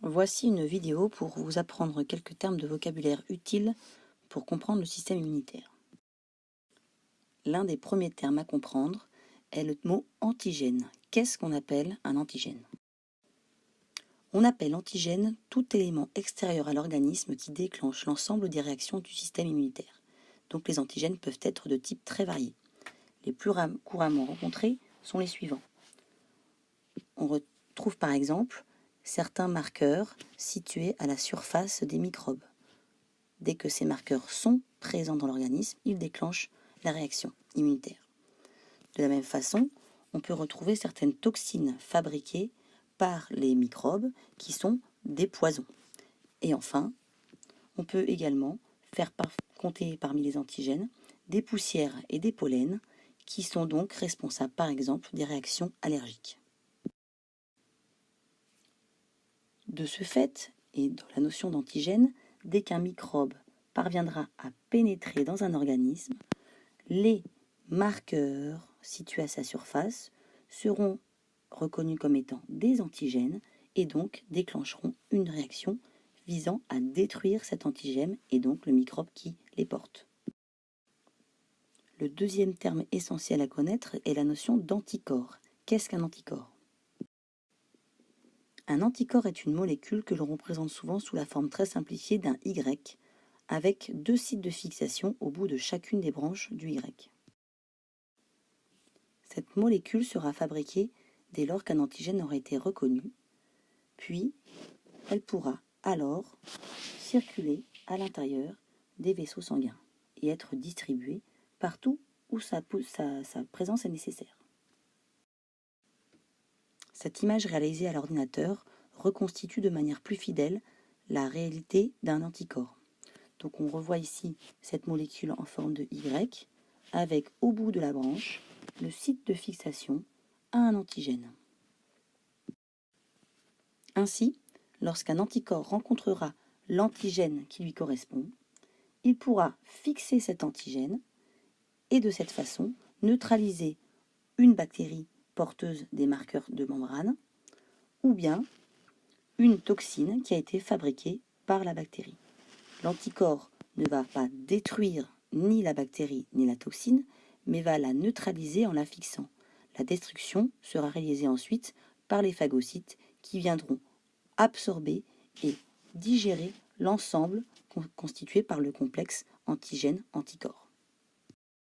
Voici une vidéo pour vous apprendre quelques termes de vocabulaire utiles pour comprendre le système immunitaire. L'un des premiers termes à comprendre est le mot antigène. Qu'est-ce qu'on appelle un antigène? On appelle antigène tout élément extérieur à l'organisme qui déclenche l'ensemble des réactions du système immunitaire. Donc les antigènes peuvent être de type très varié. Les plus couramment rencontrés sont les suivants. On retrouve par exemple certains marqueurs situés à la surface des microbes. Dès que ces marqueurs sont présents dans l'organisme, ils déclenchent la réaction immunitaire. De la même façon, on peut retrouver certaines toxines fabriquées par les microbes qui sont des poisons. Et enfin, on peut également faire compter parmi les antigènes des poussières et des pollens qui sont donc responsables par exemple des réactions allergiques. De ce fait, et dans la notion d'antigène, dès qu'un microbe parviendra à pénétrer dans un organisme, les marqueurs situés à sa surface seront reconnus comme étant des antigènes et donc déclencheront une réaction visant à détruire cet antigène et donc le microbe qui les porte. Le deuxième terme essentiel à connaître est la notion d'anticorps. Qu'est-ce qu'un anticorps ? Un anticorps est une molécule que l'on représente souvent sous la forme très simplifiée d'un Y, avec 2 sites de fixation au bout de chacune des branches du Y. Cette molécule sera fabriquée dès lors qu'un antigène aura été reconnu, puis elle pourra alors circuler à l'intérieur des vaisseaux sanguins et être distribuée partout où sa présence est nécessaire. Cette image réalisée à l'ordinateur reconstitue de manière plus fidèle la réalité d'un anticorps. Donc on revoit ici cette molécule en forme de Y avec au bout de la branche le site de fixation à un antigène. Ainsi, lorsqu'un anticorps rencontrera l'antigène qui lui correspond, il pourra fixer cet antigène et de cette façon neutraliser une bactérie porteuse des marqueurs de membrane ou bien une toxine qui a été fabriquée par la bactérie. L'anticorps ne va pas détruire ni la bactérie ni la toxine, mais va la neutraliser en la fixant. La destruction sera réalisée ensuite par les phagocytes qui viendront absorber et digérer l'ensemble constitué par le complexe antigène-anticorps.